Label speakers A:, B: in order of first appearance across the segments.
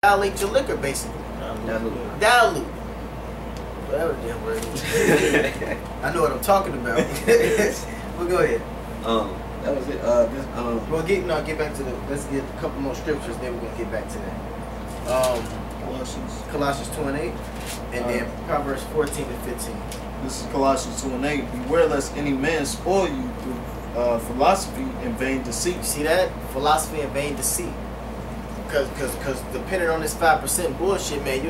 A: dilate your liquor, basically. Dilute. Whatever the damn word is. I know what I'm talking about. Well, go ahead.
B: That was it.
A: Well, get back to the. Let's get a couple more scriptures, then we're gonna get back to that. Colossians 2 and 8, and then Proverbs 14 and 15.
C: This is Colossians 2 and 8. Beware lest any man spoil you through philosophy and vain deceit.
A: You see that? Philosophy and vain deceit. Cause depending on this 5% bullshit, man, you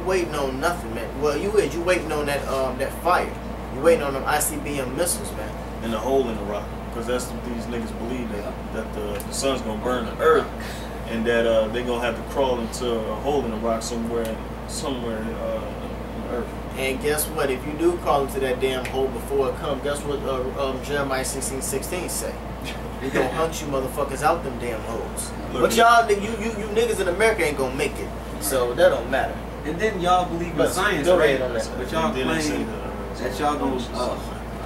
A: waiting on nothing, man. Well, you waiting on that fire. You waiting on them ICBM missiles, man.
C: And the hole in the rock, because that's what these niggas believe, that the sun's gonna burn the earth, and that they gonna have to crawl into a hole in the rock somewhere in the earth.
A: And guess what? If you do crawl into that damn hole before it comes, guess what Jeremiah 16:16 say? We gonna hunt you motherfuckers out them damn holes. But y'all, you niggas in America ain't gonna make it, so that don't matter.
B: And then y'all believe in science, right? But y'all claim that y'all gonna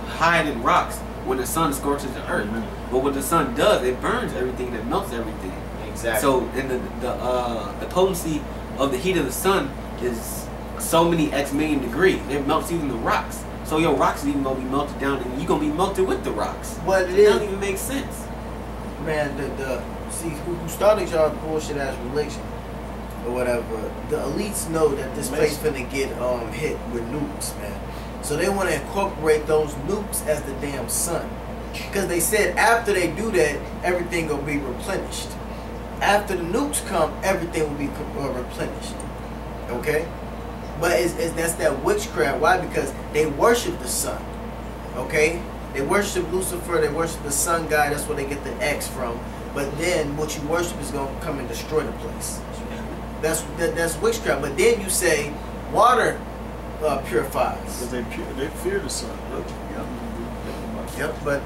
B: hide in rocks when the sun scorches the earth. But what the sun does, it burns everything, it melts everything.
A: Exactly.
B: So, and the potency of the heat of the sun is so many X million degrees. It melts even the rocks. So your rocks is even gonna be melted down, and you gonna be melted with the rocks.
A: What it
B: doesn't even make sense.
A: Man, see who started y'all bullshit ass religion or whatever. The elites know that this place finna get hit with nukes, man. So they want to incorporate those nukes as the damn sun, because they said after they do that, everything gonna be replenished. After the nukes come, everything will be replenished. Okay. But that's that witchcraft. Why? Because they worship the sun. Okay? They worship Lucifer, they worship the sun god, that's where they get the X from. But then what you worship is going to come and destroy the place. That's witchcraft. But then you say water purifies.
C: Because they fear the sun.
A: Yep, but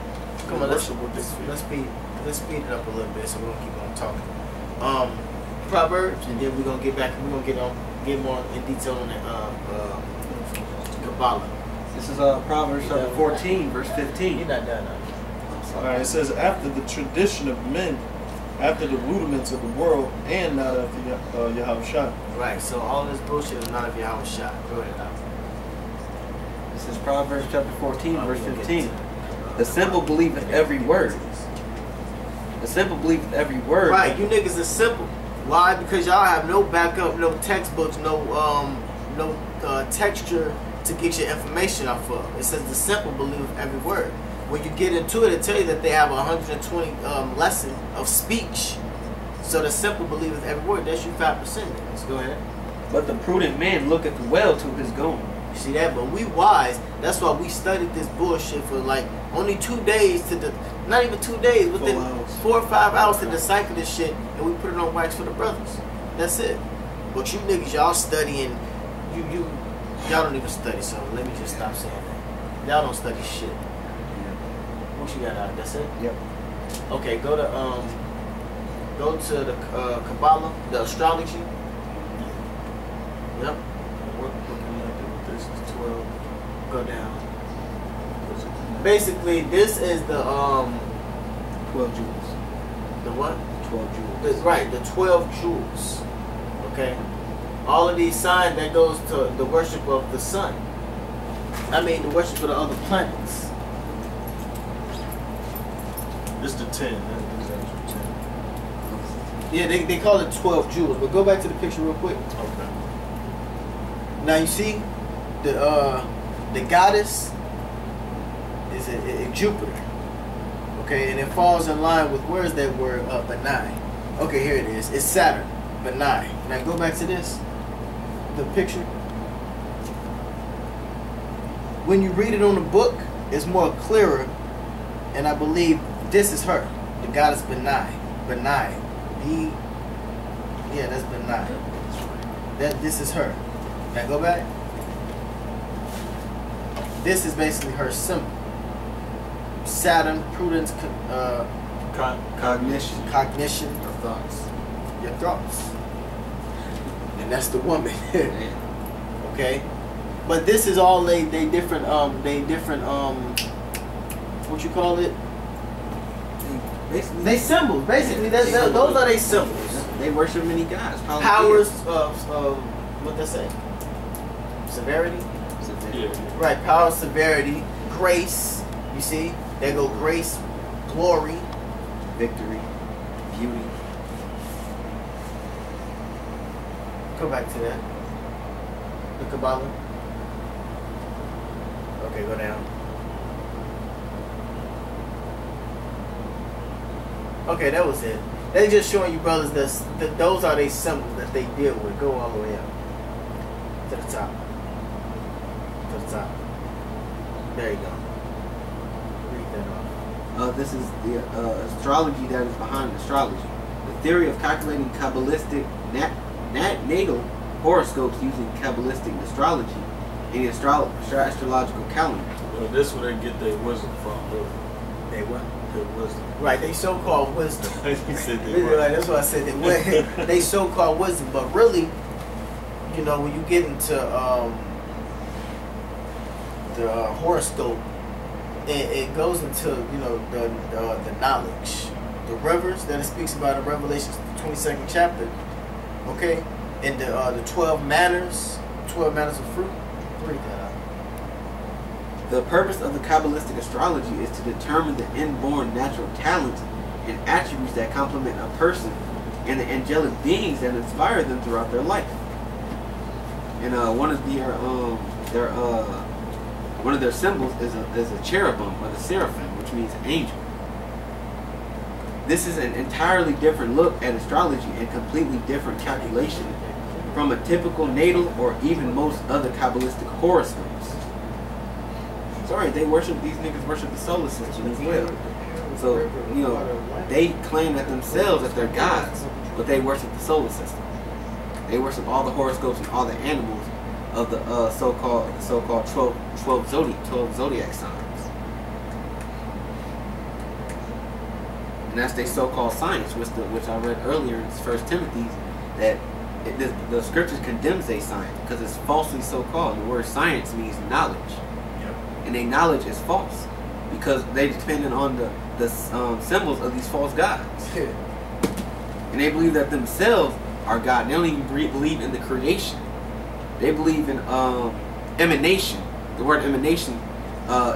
A: come on, let's speed it up a little bit so we're going to keep on talking. Proverbs, and then we're going to get back, we're going to get more in detail on that Kabbalah.
B: This is Proverbs chapter 14, verse 15.
A: You're not done now.
C: Alright, it says, after the tradition of men, after the rudiments of the world, and not after Yahushua.
A: Right, so all this bullshit is not of Yahushua. Go ahead now.
B: This is Proverbs chapter 14, verse 15. The simple believeth every word. The simple believeth every word.
A: Right, you niggas are simple. Why? Because y'all have no backup, no textbooks, no texture to get your information off of. It says the simple believe every word. When you get into it, it tell you that they have 120 lesson of speech. So the simple believeth every word. That's you 5%. Let's go ahead.
B: But the prudent man looketh well to his going.
A: You see that? But we wise. That's why we studied this bullshit for like only 2 days not even 2 days, within 4 or 5 hours to decipher this shit, and we put it on wax for the brothers. That's it. But you niggas, y'all studying, y'all don't even study, so let me just stop saying that. Y'all don't study shit. What you got out? That's it?
B: Yep.
A: Okay, go to the Kabbalah, the astrology. Yep. What can you do? This is 12. Go down. Basically, this is the
B: 12 jewels.
A: The what?
B: 12 jewels.
A: Right, the 12 jewels. Okay. All of these signs that goes to the worship of the sun. I mean, the worship of the other planets.
C: This is the 10. That is actually 10.
A: Yeah, they call it 12 jewels. But go back to the picture real quick.
C: Okay.
A: Now you see the goddess is a Jupiter. Okay, and it falls in line with, where's that word? Benign. Okay, here it is. It's Saturn. Benign. Now go back to this. The picture. When you read it on the book, it's more clearer. And I believe this is her. The goddess Benign. Benign. Yeah, that's Benign. This is her. Now go back. This is basically her symbol. Saturn, prudence,
B: cognition,
A: your thoughts, and that's the woman. Okay, but this is all they different what you call it? They symbols. Basically, those are they symbols.
B: They worship many gods.
A: Powers of what they say? Severity?
C: Yeah.
A: Right, power, severity, grace. You see? They go grace, glory,
B: victory, beauty.
A: Go back to that. The Kabbalah. Okay, go down. Okay, that was it. They just showing you brothers that those are they symbols that they deal with. Go all the way up to the top. To the top. There you go. Read that off.
B: This is the astrology that is behind astrology. The theory of calculating Kabbalistic natal horoscopes using Kabbalistic astrology and the astrological calendar.
C: Well, this is where they get their wisdom from, really.
A: They what?
C: Their wisdom.
A: Right, they so-called wisdom.
C: You said they were.
A: Right, that's why I said they so-called wisdom. But really, you know, when you get into the horoscope, it goes into, you know, the knowledge, the rivers that it speaks about in Revelation, the 22nd chapter. Okay, and the 12 manners of fruit. Read that out.
B: The purpose of the Kabbalistic astrology is to determine the inborn natural talents and attributes that complement a person and the angelic beings that inspire them throughout their life. And one of their symbols is a cherubim or the seraphim, which means angel. This is an entirely different look at astrology and completely different calculation from a typical natal or even most other Kabbalistic horoscopes. Sorry, these niggas worship the solar system as well. So, you know, they claim that themselves that they're gods, but they worship the solar system. They worship all the horoscopes and all the animals of the so-called 12 zodiac signs. And that's their so-called science, which I read earlier in 1 Timothy, that the scriptures condemns their science because it's falsely so-called. The word science means knowledge. And their knowledge is false because they depended on the symbols of these false gods. And they believe that themselves are God. They don't even believe in the creation. They believe in emanation. The word emanation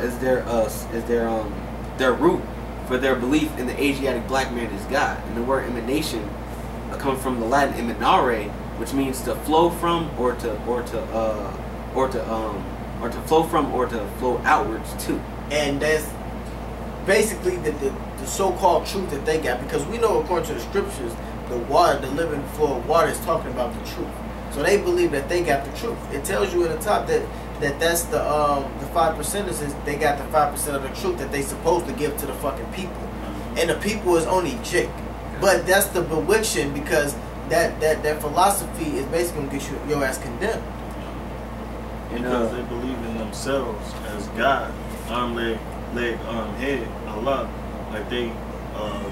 B: is their root for their belief in the Asiatic black man as God. And the word emanation comes from the Latin emanare, which means to flow from, or to flow from, or to flow outwards to.
A: And that's basically the so-called truth that they got, because we know according to the scriptures, the living flow of water is talking about the truth. So they believe that they got the truth. It tells you in the top that's the 5%ers is they got the 5% of the truth that they supposed to give to the fucking people, and the people is only jig. But that's the bewitching, because that philosophy is basically gonna get your ass condemned.
C: Because they believe in themselves as God, arm, leg, head, Allah. Like they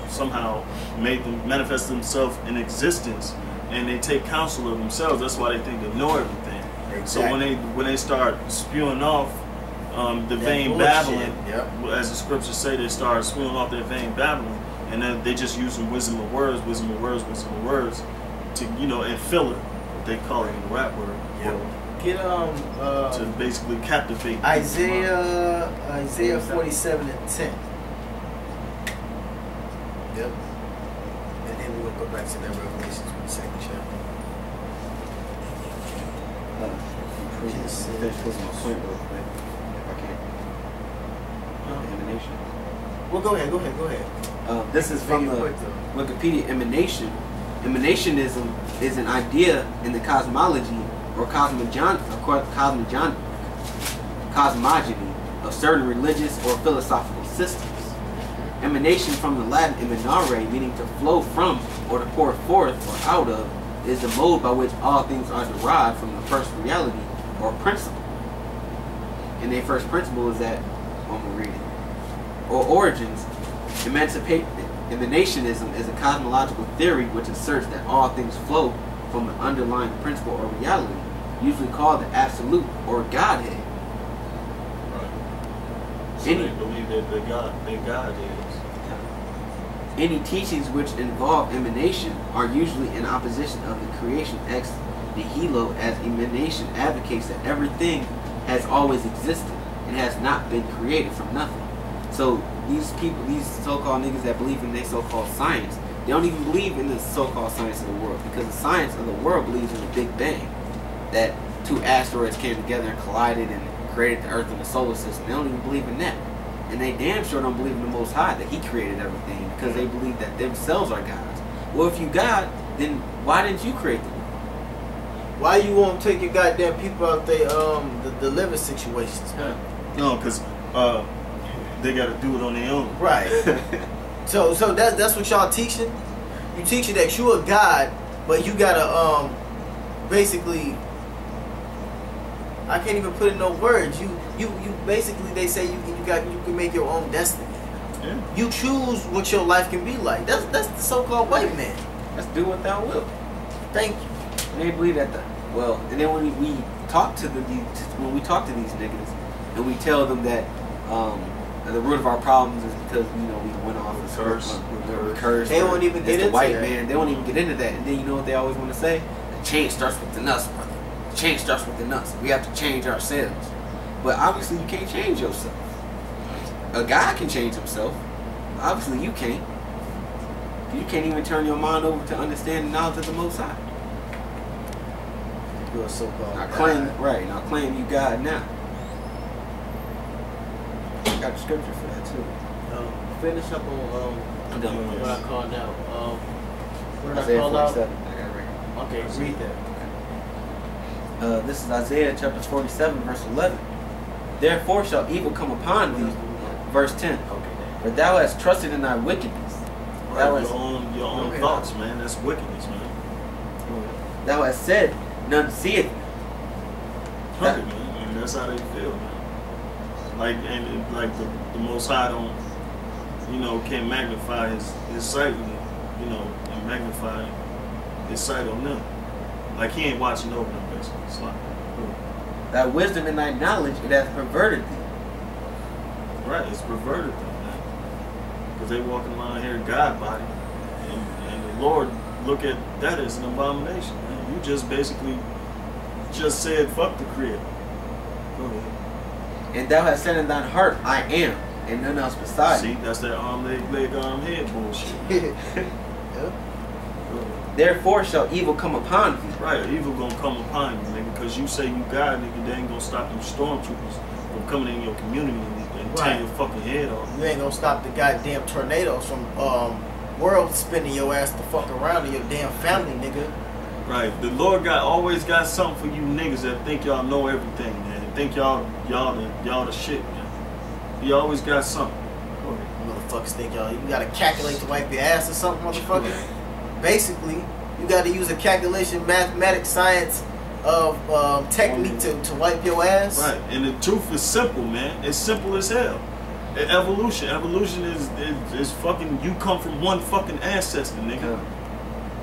C: somehow made them manifest themselves in existence, and they take counsel of themselves. That's why they think they know everything. Exactly. So when they start spewing off the vain babbling, as the scriptures say, they start spewing off their vain babbling, and then they just use wisdom of words to, you know, and filler, what they call it in the rap word.
A: Get
C: to basically captivate
A: Isaiah 47:10. Yep. And then we're gonna go back to that Revelation 22nd chapter.
B: Finish my point real quick, if I can. Emanation.
A: Well, go ahead.
B: This is from the Wikipedia. Emanationism is an idea in the cosmology or cosmogony of certain religious or philosophical systems. Emanation, from the Latin emanare, meaning to flow from or to pour forth or out of, is the mode by which all things are derived from the first reality or principle. And their first principle is that, I'm going to read it, or origins. Emanationism is a cosmological theory which asserts that all things flow from the underlying principle or reality, usually called the absolute or Godhead.
C: Right. So they believe that their God is.
B: Any teachings which involve emanation are usually in opposition of the creation ex nihilo, as emanation advocates that everything has always existed and has not been created from nothing. So these people, these so-called niggas that believe in their so-called science, they don't even believe in the so-called science of the world, because the science of the world believes in the Big Bang, that two asteroids came together and collided and created the Earth and the solar system. They don't even believe in that. And they damn sure don't believe in the Most High, that He created everything, because they believe that themselves are gods. Well, if you God, then why didn't you create the world?
A: Why you won't take your goddamn people out they the living situations?
B: Yeah.
C: No, because they got to do it on their own.
A: Right. so that's what y'all teaching. You teaching that you a god, but you gotta basically, I can't even put in no words. You basically, they say you can make your own destiny.
C: Yeah.
A: You choose what your life can be like. That's the so-called white man.
B: Let's do what thou wilt.
A: Thank you.
B: And they believe that and then when we talk to these niggas and we tell them that the root of our problems is because we went off and we're cursed.
A: They won't even get into
B: the white
A: that.
B: man. They won't even get into that. And then you know what they always want to say? The change starts within us, brother. The change starts within us. We have to change ourselves. But obviously you can't change yourself. A guy can change himself. Obviously you can't. You can't even turn your mind over to understand the knowledge of the Most High.
A: You're a so-called
B: I
A: God.
B: claim you God now. Got the scripture for that too.
A: Finish up on
B: I'm done with
A: what I
B: this.
A: call now. What did I
B: Isaiah
A: call out?
B: 47. I got it right here.
A: Okay, read that.
B: This is Isaiah chapter 47, verse 11. Therefore shall evil come upon thee, verse 10. For thou hast trusted in thy wickedness.
C: Right, your own thoughts, man. That's wickedness, man.
B: Thou hast said, none seeth.
C: Hungry, man. And that's how they feel, man. Like the Most High don't, can't magnify his sight, and magnify his sight on them. Like he ain't watching over them, basically. It's like,
B: Thy wisdom and thy knowledge, it hath perverted thee.
C: right, it's perverted them, man. Because they walking around here God body, and the Lord look at that as an abomination, man. You just basically just said fuck the Creator. Go ahead.
B: And thou hast said in thine heart, I am, and none else beside
C: See,
B: me.
C: that's that arm, leg, arm, head bullshit.
A: Yeah.
B: Therefore shall evil come upon thee.
C: Right, evil gonna come upon you, nigga, because you say you God, nigga, they ain't gonna stop them stormtroopers from coming in your community and tearing your fucking head off.
A: You ain't gonna stop the goddamn tornadoes from world spinning your ass the fuck around to your damn family, nigga.
C: Right, the Lord always got something for you niggas that think y'all know everything, man. And think y'all the shit, man. He always got something.
A: Motherfuckers think y'all, you gotta calculate to wipe your ass or something, motherfucker. Basically, you gotta use a calculation, mathematics, science of technique to wipe your ass.
C: Right, and the truth is simple, man. It's simple as hell. Evolution is fucking, you come from one fucking ancestor, nigga.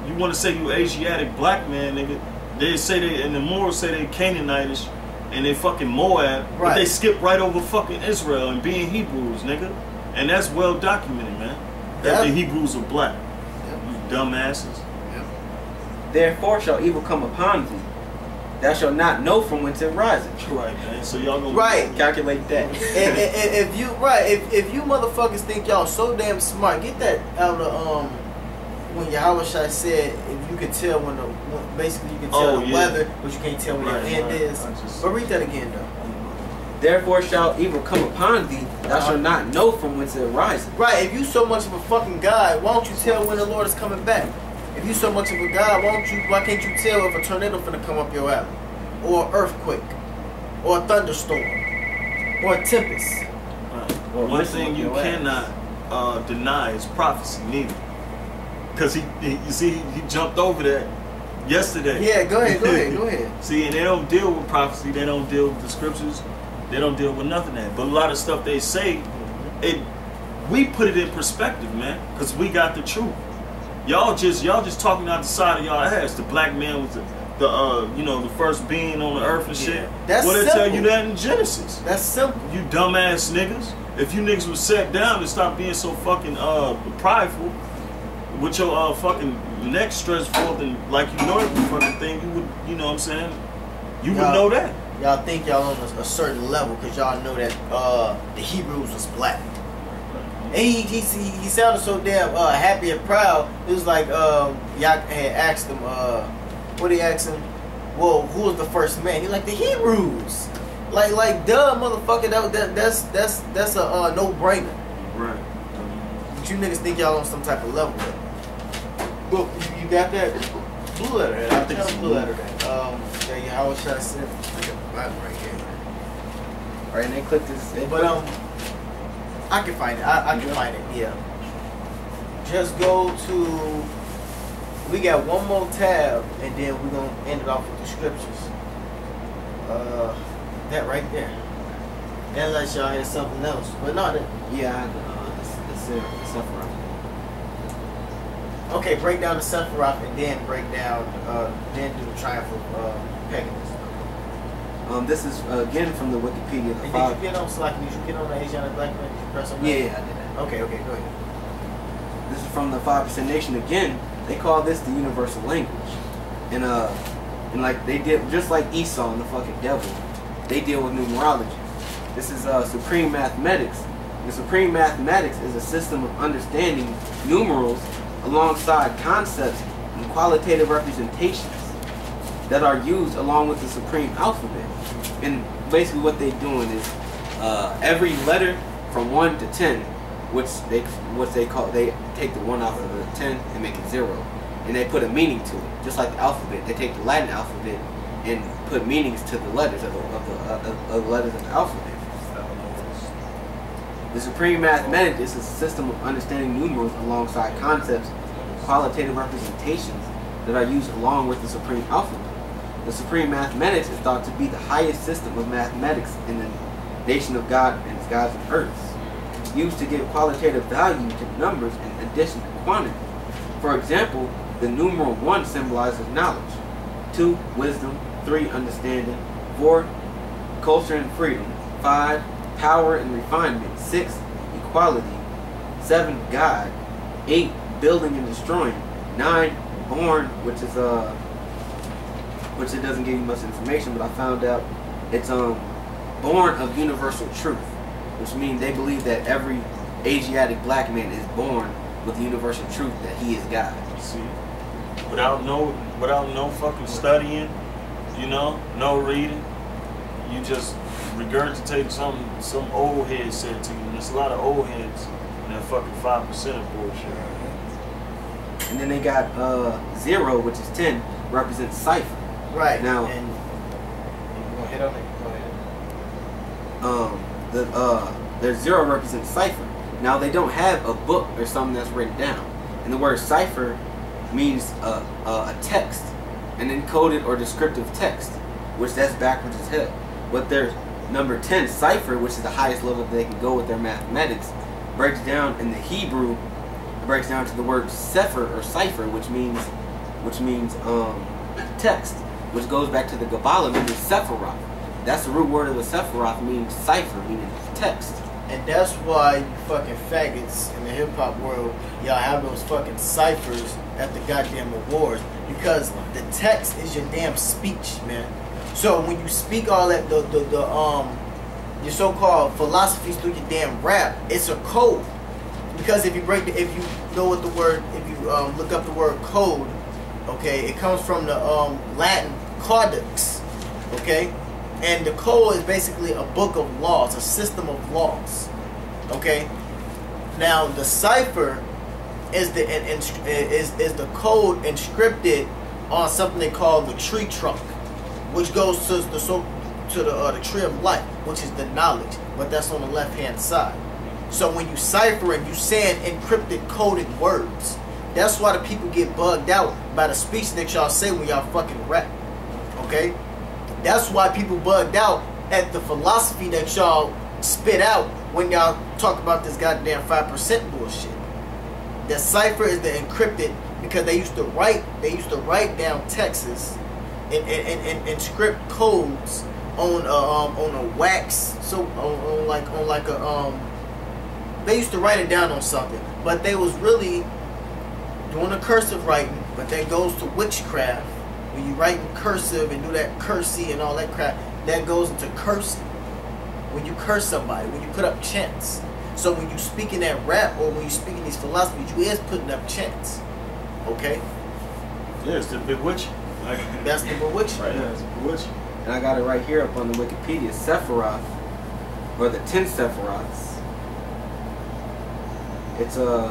C: You want to say you Asiatic black man, nigga. They say and the Moors say they Canaanitish and they fucking Moab, but they skip right over fucking Israel and being Hebrews, nigga. And that's well documented, man. That the Hebrews are black. You dumbasses.
B: Therefore shall evil come upon thee. Thou shalt not know from whence it riseth.
C: Right, man. So y'all gonna
B: Calculate that.
A: if you motherfuckers think y'all so damn smart, get that out of when Yahweh Shai said if you could tell basically you can tell the weather, but you can't tell when your end is. But read that again though.
B: Therefore shall evil come upon thee, thou shalt not know from whence it riseth.
A: Right, if you so much of a fucking God, why don't you tell when the Lord is coming back? If you so much of a God, why can't you tell if a tornado finna come up your alley? Or an earthquake? Or a thunderstorm? Or a tempest?
C: One thing you cannot deny is prophecy, neither. Because he jumped over that yesterday.
A: Yeah, go ahead.
C: See, and they don't deal with prophecy, they don't deal with the scriptures, they don't deal with nothing that. But a lot of stuff they say, we put it in perspective, man, because we got the truth. Y'all just talking out the side of y'all ass. The black man was the first being on the earth and shit.
A: That's
C: what they
A: simple.
C: tell you that in Genesis?
A: That's simple.
C: You dumbass niggas. if you niggas would sit down and stop being so fucking prideful with your fucking neck stretched forth and like you know every fucking thing, you would, you know what I'm saying? You would know that.
A: Y'all think y'all on a certain level because y'all know that the Hebrews was black. And he sounded so damn happy and proud. It was like y'all had asked him, what he asked him? Well, who was the first man? He like the Hebrews. Like duh, motherfucker. That's a no brainer.
C: Right.
A: But you niggas think y'all on some type of level. Well, you got that blue letter. I think it's blue letter. Yeah, how should I say? I got the Bible right here.
B: All right, and they click this.
A: But I can find it. I can find it. Yeah. Just go to. We got one more tab, and then we're gonna end it off with the scriptures. That right there. That lets y'all hear something else. But not that.
B: Yeah, the Sephiroth.
A: Okay, break down the Sephiroth and then break down, then do the triumph of paganism.
B: This is again from the Wikipedia.
A: Did you get on Slack? Did you get on the Asiatic Black Man? Did you press on that?
B: Yeah, I did that.
A: Okay, go ahead.
B: This is from the 5% Nation again. They call this the universal language, and like they did, just like Esau and the fucking devil, they deal with numerology. This is supreme mathematics. The supreme mathematics is a system of understanding numerals alongside concepts and qualitative representations that are used along with the supreme alphabet. And basically what they're doing is every letter from 1 to 10, which they take the 1 off of the 10 and make it 0, and they put a meaning to it, just like the alphabet. They take the Latin alphabet and put meanings to the letters of the letters of the alphabet. The supreme mathematics is a system of understanding numerals alongside concepts, qualitative representations that are used along with the supreme alphabet. The supreme mathematics is thought to be the highest system of mathematics in the nation of God and its gods and earths, used to give qualitative value to numbers in addition to quantity. For example, the numeral 1 symbolizes knowledge, 2 wisdom, 3 understanding, 4 culture and freedom, 5 power and refinement, 6 equality, 7 God, 8 building and destroying, 9 born, which it doesn't give you much information, but I found out it's born of universal truth, which means they believe that every Asiatic black man is born with the universal truth that he is God.
C: See, without no fucking studying, you know, no reading, you just regurgitate some old head said to you. There's a lot of old heads in that fucking 5% of bullshit.
B: And then they got 0, which is 10, represents cipher.
A: Right.
B: Now,
A: and you gonna hit on it? Go ahead.
B: The 0 represents cipher. Now they don't have a book or something that's written down, and the word cipher means a text, an encoded or descriptive text, which that's backwards as hell. But there's number 10, cipher, which is the highest level that they can go with their mathematics, breaks down in the Hebrew. It breaks down to the word sefer or cipher, which means text, which goes back to the Kabbalah, meaning Sephiroth. That's the root word of the Sephiroth, meaning cipher, meaning text.
A: And that's why you fucking faggots in the hip hop world, y'all have those fucking ciphers at the goddamn awards, because the text is your damn speech, man. So when you speak all that, your so-called philosophies through your damn rap, it's a code. Because if you know what the word, if you look up the word code, okay, it comes from the Latin codex, okay, and the code is basically a book of laws, a system of laws, okay. Now the cipher is the code inscripted on something they call the tree trunk, which goes to the tree of life, which is the knowledge, but that's on the left hand side. So when you cipher and you saying encrypted coded words, that's why the people get bugged out by the speech that y'all say when y'all fucking rap. Okay? That's why people bugged out at the philosophy that y'all spit out when y'all talk about this goddamn 5% bullshit. The cipher is the encrypted, because they used to write down texts and script codes on a wax, so on like a they used to write it down on something, but they was really doing a cursive writing. But that goes to witchcraft. When you write in cursive and do that cursey and all that crap, that goes into cursing. When you curse somebody, when you put up chants. So when you speak in that rap or when you speak in these philosophies, you is putting up chants. Okay?
C: Yeah, it's the bewitching.
A: That's the bewitching.
C: Right, yeah, it's the bewitching.
B: And I got it right here up on the Wikipedia. Sephiroth, or the 10 Sephiroths. It's the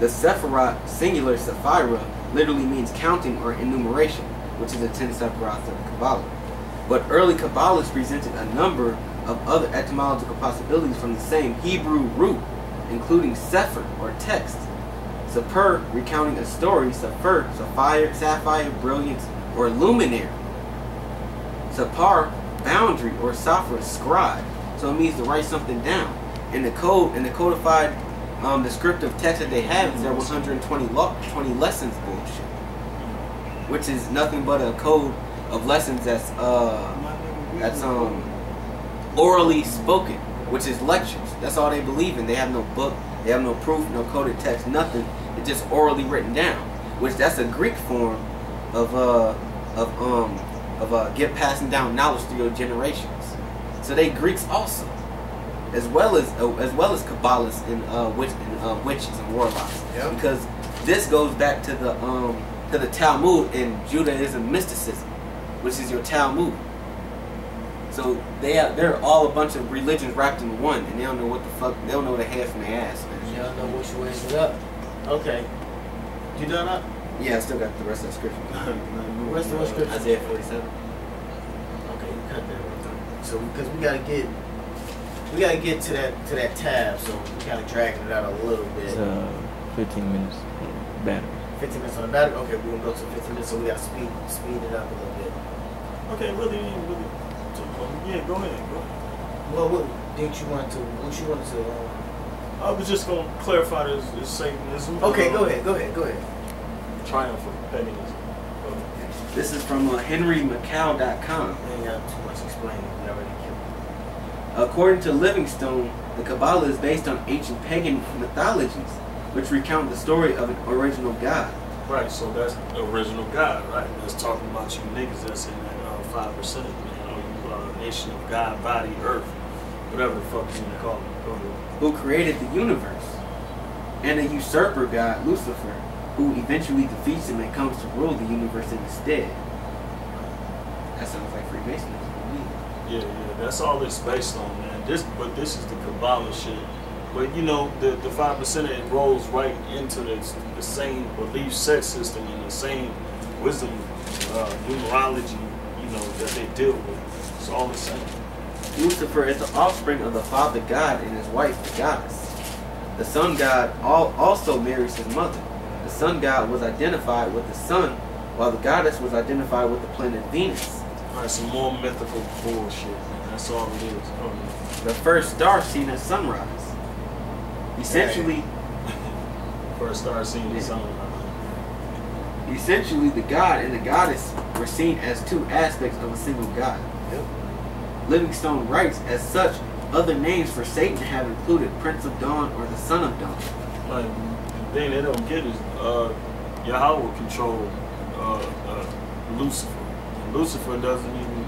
B: Sephiroth, singular Sephira, literally means counting or enumeration, which is the 10 Sephiroths of Kabbalah. But early Kabbalists presented a number of other etymological possibilities from the same Hebrew root, including Sefer, or text. Sefer, recounting a story. Sefer, sapphire, brilliance, or luminary. Sapar, boundary, or Safra, scribe. So it means to write something down. In the codified descriptive text that they have is their 120 20 lessons bullshit, which is nothing but a code of lessons that's orally spoken, which is lectures. That's all they believe in. They have no book, they have no proof, no coded text, nothing. It's just orally written down, which that's a Greek form of passing down knowledge through your generations. So they Greeks also, as well as Kabbalists and witches and warlocks. Yep. Because this goes back to the Talmud in Judaism mysticism, which is your Talmud. So they're all a bunch of religions wrapped in one, and they don't know what the fuck, they don't know the head from their ass, man.
A: You don't know which way is it up. Okay. You done up?
B: Yeah, I still got the rest of the scripture.
A: The rest of the scripture?
B: Isaiah 47.
A: Okay, you cut that. So because we gotta get to that tab, so we kind of dragging it out a little bit.
D: It's 15 minutes battery.
A: 15 minutes on the battery. Okay, we're gonna go to 15 minutes, so we gotta speed it up a little bit.
C: Okay, really. Yeah, go ahead.
A: Well, what you wanted to?
C: I was just gonna clarify this Satanism.
A: Okay, go ahead.
C: Triumph of pettiness.
B: This is from HenryMacau.com.
A: We ain't got too much explaining. We already killed.
B: According to Livingstone, the Kabbalah is based on ancient pagan mythologies, which recount the story of an original God.
C: Right, so that's the original God, right? That's talking about you niggas that's in that 5%, man. Nation of God, body, earth, whatever the fuck you want to call it. Go ahead.
B: Who created the universe, and a usurper god, Lucifer, who eventually defeats him and comes to rule the universe in his stead. That sounds like Freemasonry to me.
C: Yeah, that's all it's based on, man. This is the Kabbalah shit. But you know, the 5% it rolls right into the same belief set system and the same wisdom, numerology, you know, that they deal with. It's all the same.
B: Lucifer is the offspring of the father god and his wife, the goddess. The sun god also marries his mother. The sun god was identified with the sun, while the goddess was identified with the planet Venus.
C: Alright, some more mythical bullshit, man. That's all it is.
B: The first star seen at sunrise. Essentially,
C: first star seen at sunrise.
B: Essentially, the god and the goddess were seen as two aspects of a single god.
A: Yep.
B: Livingstone writes, as such, other names for Satan have included Prince of Dawn or the Son of Dawn.
C: Like, the thing they don't get is Yahweh control Lucifer. And Lucifer doesn't even,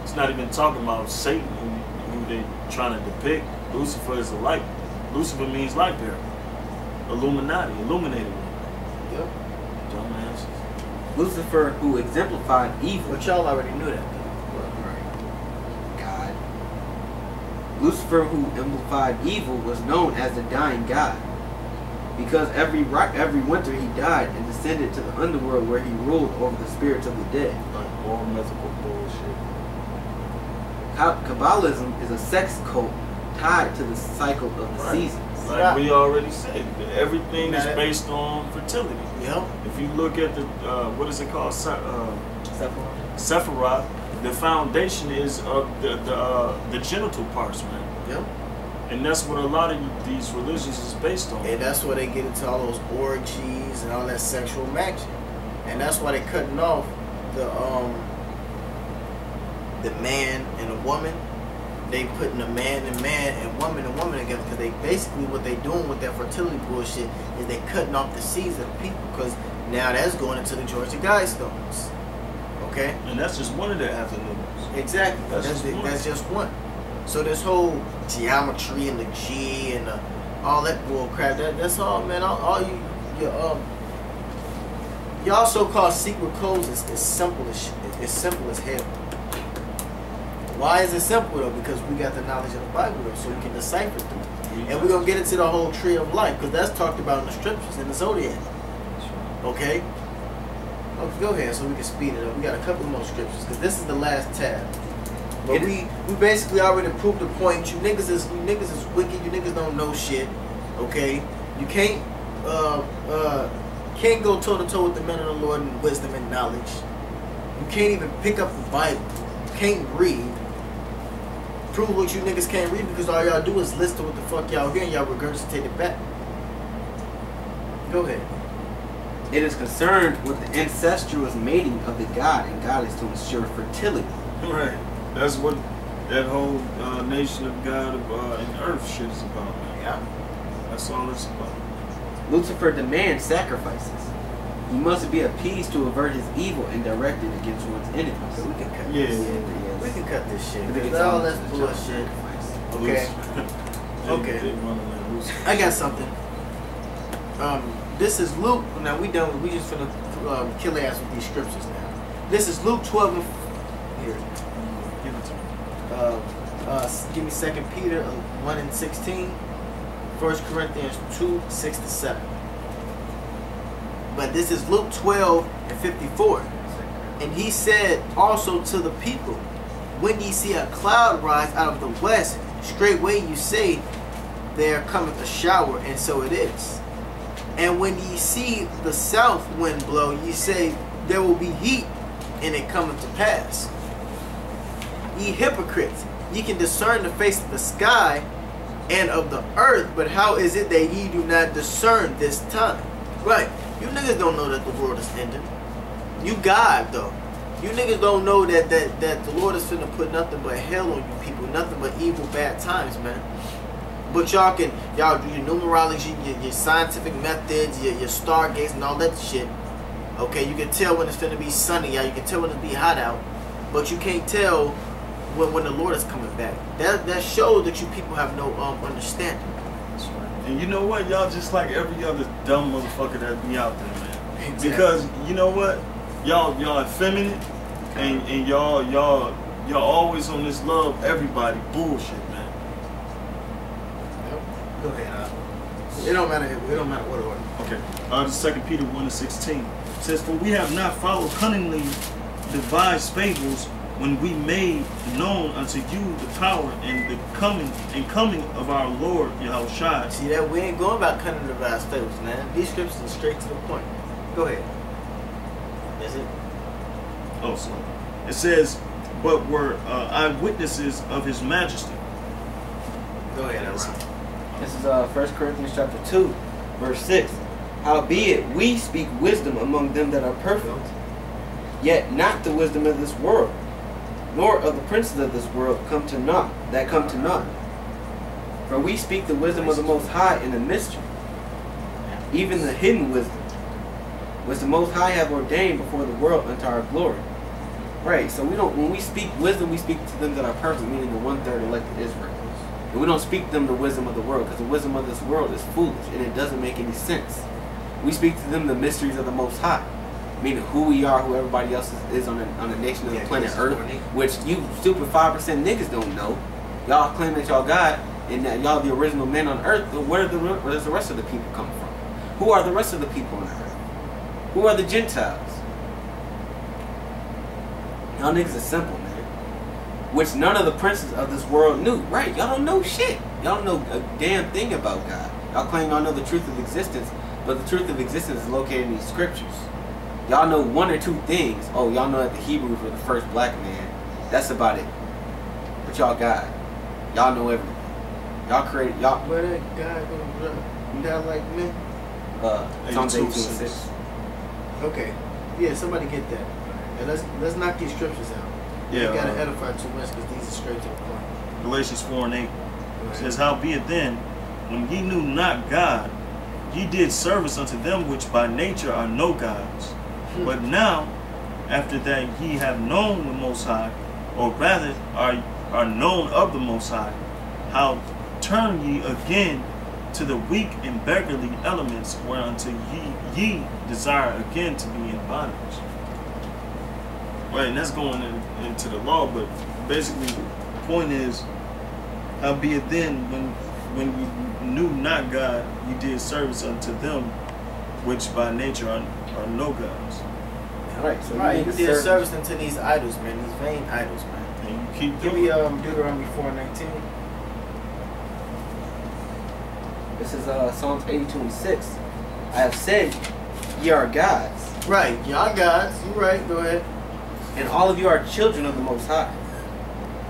C: it's not even talking about Satan who they trying to depict. Lucifer is a light. Lucifer means light bearer. Illuminati, illuminated one.
A: Yep.
C: Dumbasses.
B: Lucifer, who exemplified evil.
A: But y'all already knew that.
B: God. Lucifer, who exemplified evil, was known as the dying god, because every winter he died and descended to the underworld where he ruled over the spirits of the dead.
C: Like more mythical bullshit.
B: Kabbalism is a sex cult tied to the cycle of the seasons.
C: Like we already said, everything is based on fertility.
A: Yep.
C: If you look at the what is it called, Sephiroth, the foundation is of the genital parts, man.
A: Yep.
C: And that's what a lot of these religions is based on.
A: And that's why they get into all those orgies and all that sexual action. And that's why they're cutting off the man and the woman they putting a man and man and woman together, because they basically what they doing with that fertility bullshit is they cutting off the seeds of the people, because now that's going into the Georgia Guidestones. Okay?
C: And that's just one of the avenues.
A: Exactly. That's just one. So this whole geometry and the G and all that bull crap, that's all, man. All y'all so-called secret codes is simple as shit. It's simple as hell. Why is it simple though? Because we got the knowledge of the Bible though, so we can decipher through it. And we're gonna get into the whole tree of life, because that's talked about in the scriptures in the zodiac. Okay? Okay, go ahead so we can speed it up. We got a couple more scriptures, because this is the last tab. But we basically already proved the point. You niggas is wicked. You niggas don't know shit. Okay? You can't go toe to toe with the men of the Lord in wisdom and knowledge. You can't even pick up the Bible. You can't read. Prove what you niggas can't read, because all y'all do is listen to what the fuck y'all hear and y'all regurgitate it back. Go ahead.
B: It is concerned with the incestuous mating of the god, and God is to ensure fertility.
C: Right. That's what that whole nation of God and earth shit is about, man.
A: Yeah.
C: That's all it's about.
B: Lucifer demands sacrifices. He must be appeased to avert his evil and directed against one's enemies.
A: So we can cut
C: Yeah.
A: this. We can cut this shit.
B: I think it's
A: All
B: all
A: that's
B: just
A: bullshit.
B: sacrifice.
A: Okay. Okay. I got something. This is Luke. Now we done. We just finna kill ass with these scriptures now. This is Luke 12 and here.
C: Give it to me.
A: Give me 2 Peter 1 and 16. 1 Corinthians 2, 6 to 7. But this is Luke 12 and 54. And he said also to the people, when ye see a cloud rise out of the west, straightway you say, there cometh a shower, and so it is. And when ye see the south wind blow, ye say, there will be heat, and it cometh to pass. Ye hypocrites, ye can discern the face of the sky and of the earth, but how is it that ye do not discern this time? Right, you niggas don't know that the world is ending. You God though. You niggas don't know that the Lord is finna put nothing but hell on you people, nothing but evil, bad times, man. But y'all do your numerology, your scientific methods, your stargates and all that shit. Okay, you can tell when it's finna be sunny out, you can tell when it's be hot out, but you can't tell when the Lord is coming back. That shows that you people have no understanding.
C: That's right. And you know what? Y'all just like every other dumb motherfucker that be out there, man.
A: Exactly.
C: Because you know what? Y'all effeminate, and y'all always on this love everybody bullshit, man.
A: Go ahead. It don't matter. It don't matter what order.
C: Okay. The 2 Peter 1 and 16 says, "For we have not followed cunningly devised fables, when we made known unto you the power and the coming of our Lord Yahushua."
A: See that we ain't going about cunning devised fables, man. These scriptures are straight to the point. Go ahead. Is it?
C: Oh, so it says, "But were eyewitnesses of His majesty."
A: Go ahead, Aaron.
B: This is 1 Corinthians chapter 2, verse 6. Howbeit we speak wisdom among them that are perfect, yet not the wisdom of this world, nor of the princes of this world come to naught. For we speak the wisdom of the Most High in a mystery, even the hidden wisdom, which the Most High have ordained before the world unto our glory. Right, so when we speak wisdom, we speak to them that are perfect, meaning the 1/3 elected Israel. And we don't speak to them the wisdom of the world, because the wisdom of this world is foolish, and it doesn't make any sense. We speak to them the mysteries of the Most High, meaning who we are, who everybody else is on the nation of the planet Earth, which you stupid 5% niggas don't know. Y'all claim that y'all God, and that y'all the original men on Earth, but where does the rest of the people come from? Who are the rest of the people on Earth? Who are the Gentiles? Y'all niggas are simple, man. Which none of the princes of this world knew. Right, y'all don't know shit. Y'all don't know a damn thing about God. Y'all claim y'all know the truth of existence, but the truth of existence is located in these scriptures. Y'all know one or two things. Oh, y'all know that the Hebrews were the first black man. That's about it. But y'all God. Y'all know everything. Y'all created, y'all.
A: Where that guy gonna die like me?
B: Psalms 82 and 6.
A: Okay. Yeah, somebody get that. And let's knock these scriptures out.
C: Yeah.
A: You gotta edify too much because these are straight to the point.
C: Galatians 4 and 8. It says, howbeit then, when ye knew not God, ye did service unto them which by nature are no gods. But now, after that ye have known the Most High, or rather are known of the Most High, how turn ye again to the weak and beggarly elements whereunto ye desire again to be in bondage. Right, and that's going into the law, but basically the point is, howbeit then, when you knew not God, you did service unto them which by nature are no gods.
B: Right, so
A: you did service unto these idols, man, these vain idols, man.
C: And you keep
A: Give
C: doing
A: me
C: it.
A: Deuteronomy 4:19.
B: This is Psalms 82:6. I have said, ye are gods,
A: Right, y'all gods. You right. Go ahead.
B: and all of you are children of the Most High.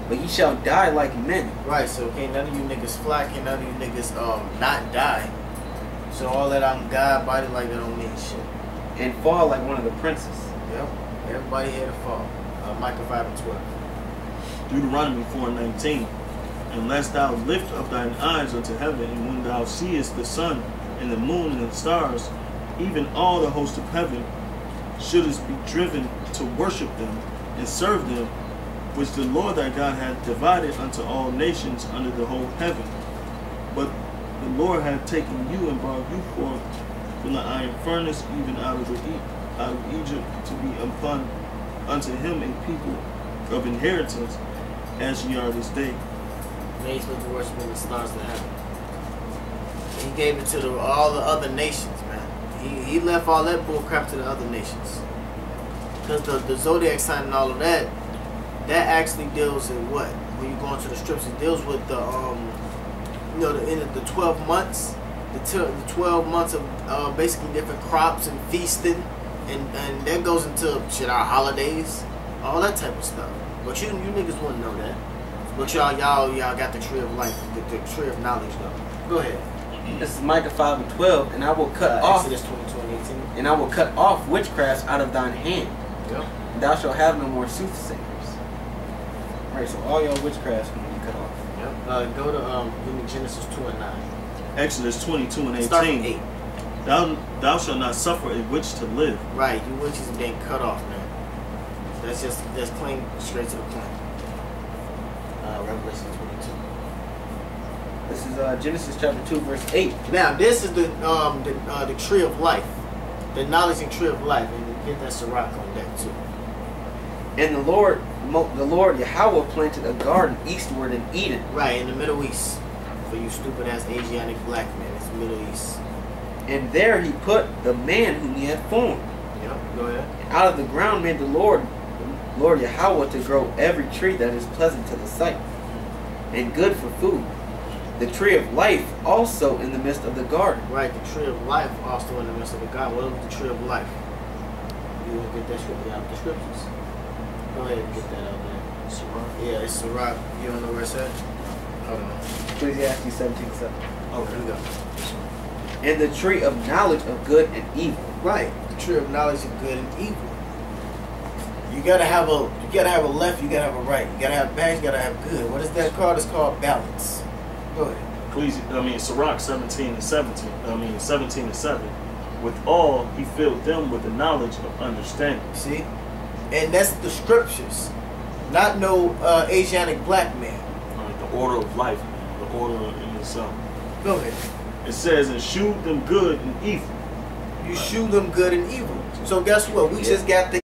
B: But ye shall die like men.
A: Right. So can't none of you niggas fly. Can't none of you niggas not die. So all that I'm God body like that don't mean shit.
B: And fall like one of the princes.
A: Yep. Everybody had to fall. Micah 5:12.
C: Deuteronomy 4:19. Unless thou lift up thine eyes unto heaven, and when thou seest the sun and the moon and the stars, even all the host of heaven, shouldest be driven to worship them and serve them, which the Lord thy God hath divided unto all nations under the whole heaven. But the Lord hath taken you and brought you forth from the iron furnace, even out of Egypt, to be upon unto him a people of inheritance, as ye are this day.
A: Made supposed to worship in the stars of heaven. He gave it to all the other nations, man. He left all that bull crap to the other nations. Because the zodiac sign and all of that, that actually deals in what? When you go into the strips, it deals with the the 12 months, the 12 months of basically different crops and feasting, and that goes into our holidays, all that type of stuff. But you niggas wouldn't know that. But y'all got the tree of life, the tree of knowledge though. Go ahead.
B: This is Micah 5:12, and I will cut off.
A: Exodus 22:18.
B: And I will cut off witchcrafts out of thine hand.
A: Yep.
B: And thou shalt have no more soothsayers. Right, so all your witchcrafts can be cut off.
A: Yep. Go to give me Genesis 2:9.
C: Exodus 22:18.
A: Start from 8.
C: Thou shalt not suffer a witch to live.
A: Right, you witches are getting cut off, man. That's clean straight to the point. Revelation 22.
B: This is Genesis chapter 2, verse 8.
A: Now this is the tree of life, the knowledge and tree of life, and you get that Sirach on that too.
B: And the Lord Yahweh planted a garden eastward in Eden.
A: Right, in the Middle East. For you stupid ass Asiatic black men, it's Middle East.
B: And there he put the man whom he had formed.
A: Yep, go ahead.
B: And out of the ground made the Lord Yahweh to grow every tree that is pleasant to the sight, and good for food. The tree of life also in the midst of the garden.
A: Right, the tree of life also in the midst of the garden. What was the tree of life? You will get that scripture out of the scriptures. Go ahead and get that out there.
C: Sirach.
A: Yeah, it's Sirach. You don't know where it's at? Hold on.
B: Ecclesiastes 17:7.
A: Okay, here we go.
B: And the tree of knowledge of good and evil.
A: Right, the tree of knowledge of good and evil. You gotta have a left, you gotta have a right. You gotta have bad, you gotta have good. What is that called? It's called balance. Go ahead.
C: Sirach 17:7. With all he filled them with the knowledge of understanding.
A: See? And that's the scriptures. Not no Asiatic black man.
C: The order of life, the order in itself.
A: Go ahead.
C: It says, and shew them good and evil.
A: You shew them good and evil. So guess what? We just got the